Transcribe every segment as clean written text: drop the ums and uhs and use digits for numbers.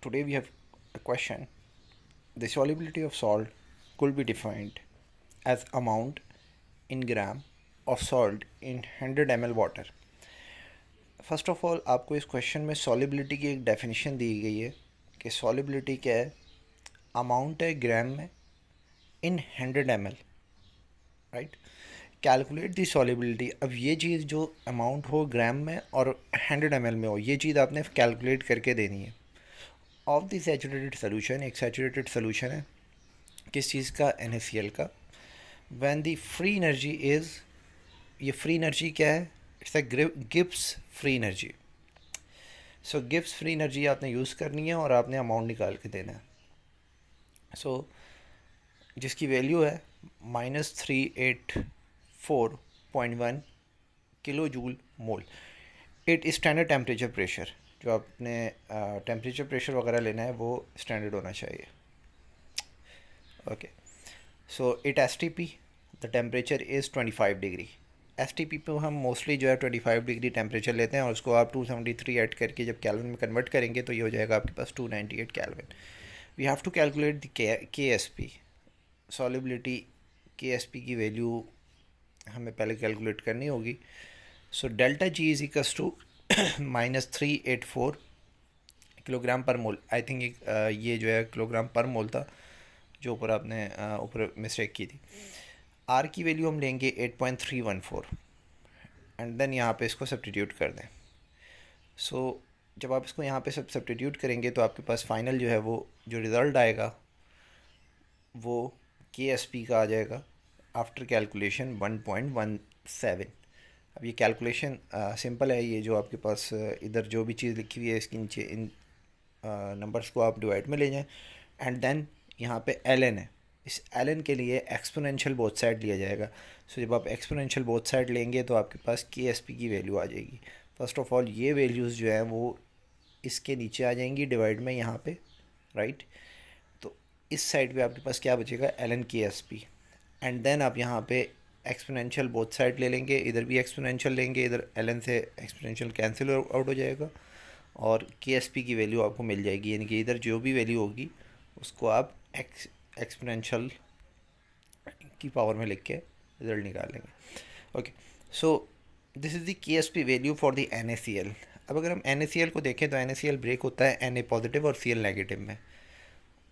Today we have a question. The solubility of salt could be defined as amount in gram of salt in 100 ml water. First of all आपको इस question में solubility की एक definition दी गई है कि solubility क्या है. अमाउंट है ग्राम में इन 100 ml, right. Calculate the solubility. अब ये चीज़ जो अमाउंट हो ग्राम में और 100 ml में हो, ये चीज़ आपने कैलकुलेट करके देनी है. ऑफ द सैचुरेटेड सोल्यूशन, एक सैचुरेटेड सोल्यूशन है किस चीज़ का, NaCl का. When the free energy is, ये फ्री एनर्जी क्या है, it's a Gibbs free energy. So Gibbs free energy आपने यूज़ करनी है और आपने अमाउंट निकाल के देना है. सो जिसकी वैल्यू है -384.1 kilo joule mole. It standard temperature pressure, जो आपने टेम्परेचर प्रेशर वगैरह लेना है वो स्टैंडर्ड होना चाहिए. Okay. So it STP, the temperature is 25 degree. STP पे हम मोस्टली जो है 25 डिग्री टेम्परेचर लेते हैं और उसको आप 273 ऐड करके जब कैल्विन में कन्वर्ट करेंगे तो ये हो जाएगा आपके पास 298 kelvin. We have to calculate the KSP solubility. KSP की वैल्यू हमें पहले कैलकुलेट करनी होगी. So delta G is equals to -384 kilogram पर मोल. आई थिंक ये जो है किलोग्राम पर मोल था, जो ऊपर आपने ऊपर मिस्टेक की थी. आर की वैल्यू हम लेंगे 8.314 एंड देन यहाँ पे इसको सब्स्टिट्यूट कर दें. सो जब आप इसको यहाँ पे सब सब्स्टिट्यूट करेंगे तो आपके पास फाइनल जो है वो जो रिज़ल्ट आएगा वो KSP का आ जाएगा आफ्टर कैलकुलेशन 1.17. अब ये कैलकुलेशन सिंपल है. ये जो आपके पास इधर जो भी चीज़ लिखी हुई है इसके नीचे इन नंबर्स को आप डिवाइड में ले जाएं एंड देन यहाँ पे ln है. इस ln के लिए एक्सपोनेंशियल बोथ साइड लिया जाएगा. सो जब आप एक्सपोनेंशियल बोथ साइड लेंगे तो आपके पास KSP की वैल्यू आ जाएगी. फर्स्ट ऑफ ऑल ये वैल्यूज़ जो हैं वो इसके नीचे आ जाएंगी डिवाइड में यहाँ पे, राइट. तो इस साइड पे आपके पास क्या बचेगा, ln KSP. एंड देन आप यहाँ पे एक्सपोनेंशियल बोथ साइड ले लेंगे. इधर भी एक्सपोनेंशियल लेंगे, इधर ln से एक्सपोनेंशियल कैंसिल आउट हो जाएगा और KSP की वैल्यू आपको मिल जाएगी. यानी कि इधर जो भी वैल्यू होगी उसको आप एक्सपोनेंशियल की पावर में लिख के रिजल्ट निकाल लेंगे. Okay. So this is the KSP value for the NaCl. अब अगर हम NaCl को देखें तो NaCl ब्रेक होता है Na पॉजिटिव और Cl नेगेटिव में.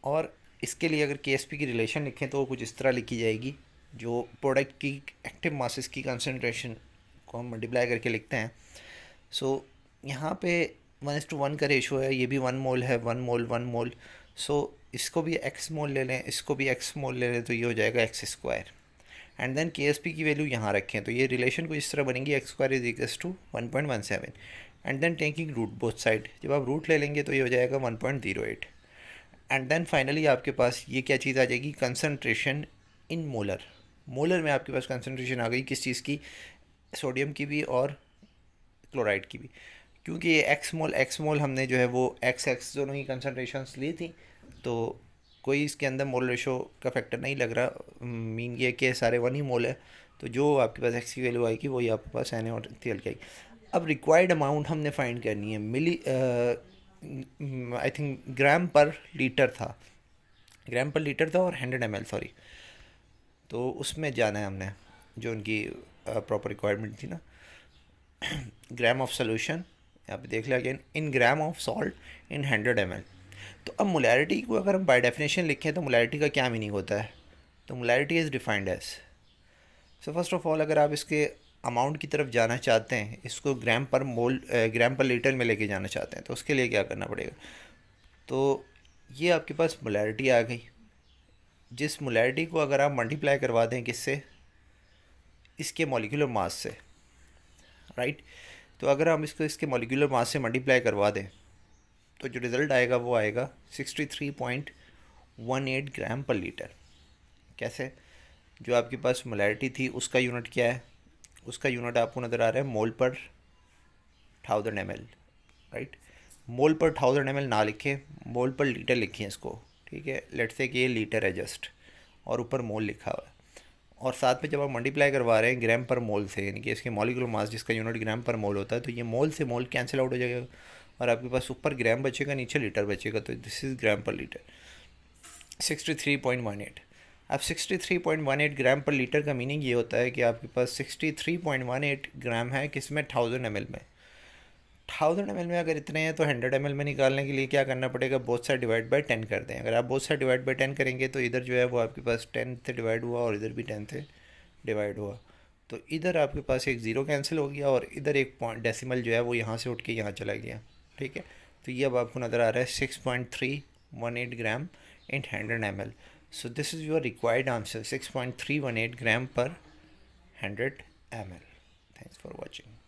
और इसके लिए अगर KSP की रिलेशन लिखें तो वो कुछ इस तरह लिखी जाएगी. जो प्रोडक्ट की एक्टिव मासेस की कंसनट्रेशन को हम मल्टीप्लाई करके लिखते हैं. सो यहाँ पे 1:1 का रेशो है. ये भी 1 मोल है, 1 मोल 1 मोल. सो इसको भी x मोल ले लें, इसको भी x मोल ले लें तो ये हो जाएगा x². एंड देन KSP की वैल्यू यहाँ रखें तो ये रिलेशन कुछ इस तरह बनेगी x² is equals to 1.17. And then taking root both side, जब आप रूट ले लेंगे तो ये हो जाएगा 1.08. एंड देन फाइनली आपके पास ये क्या चीज़ आ जाएगी, कंसनट्रेशन इन मोलर. मोलर में आपके पास कंसनट्रेशन आ गई किस चीज़ की, सोडियम की भी और क्लोराइड की भी. क्योंकि ये एक्स मोल हमने जो है वो एक्स दोनों ही कंसनट्रेशंस ली थी तो कोई इसके अंदर मोल रेशो का फैक्टर नहीं लग रहा. मीन ये कि सारे 1 ही मोल है. तो जो आपके पास एक्स की वैल्यू आएगी वही आपके पास Na और Cl की आएगी. अब रिक्वायर्ड अमाउंट हमने फाइंड करनी है. मिली आई थिंक ग्राम पर लीटर था, ग्राम पर लीटर था और 100 ml सॉरी. तो उसमें जाना है हमने, जो उनकी प्रॉपर रिक्वायरमेंट थी ना. ग्राम ऑफ सोल्यूशन यहाँ पे देख लिया again, in gram of salt in 100 ml. तो अब मोलैरिटी को अगर हम बाय डेफिनेशन लिखें तो मोलैरिटी का क्या मीनिंग होता है, तो molarity is defined as. So first of all अगर आप इसके अमाउंट की तरफ जाना चाहते हैं, इसको ग्राम पर मोल ग्राम पर लीटर में लेके जाना चाहते हैं तो उसके लिए क्या करना पड़ेगा. तो ये आपके पास मोलैरिटी आ गई. जिस मोलैरिटी को अगर आप मल्टीप्लाई करवा दें किससे, इसके मॉलिक्यूलर मास से, राइट. तो अगर हम इसको इसके मॉलिक्यूलर मास से मल्टीप्लाई करवा दें तो जो रिज़ल्ट आएगा वो आएगा 63.18 ग्राम पर लीटर. कैसे, जो आपके पास मोलैरिटी थी उसका यूनिट क्या है, उसका यूनिट आपको नज़र आ रहा है मोल पर 1000 ml, राइट. मोल पर 1000 ml ना लिखें, मोल पर लीटर लिखें इसको, ठीक है. लेट्स से कि ये लीटर है जस्ट और ऊपर मोल लिखा हुआ है. और साथ में जब आप मल्टीप्लाई करवा रहे हैं ग्राम पर मोल से, यानी कि इसके मॉलिक्यूलर मास जिसका यूनिट ग्राम पर मोल होता है, तो ये मोल से मोल कैंसिल आउट हो जाएगा और आपके पास ऊपर ग्राम बचेगा, नीचे लीटर बचेगा, तो दिस इज़ ग्राम पर लीटर। 63.18। अब 63.18 ग्राम पर लीटर का मीनिंग ये होता है कि आपके पास 63.18 ग्राम है, किस में, 1000 ml में। 1000 ml में अगर इतने हैं तो 100 ml में निकालने के लिए क्या करना पड़ेगा, बोथ साइड डिवाइड बाय 10 कर दें। अगर आप बोथ साइड डिवाइड बाय 10 करेंगे तो इधर जो है वो आपके पास 10 से डिवाइड हुआ और इधर भी 10 से डिवाइड हुआ, तो इधर आपके पास एक ज़ीरो कैंसिल हो गया और इधर एक पॉइंट डेसिमल जो है वो यहाँ से उठ के यहाँ चला गया। ठीक है, तो ये अब आपको नज़र आ रहा है 6.318 ग्राम इन 100 ml। So this is your required answer, 6.318 ग्राम पर 100 ml। Thanks for watching.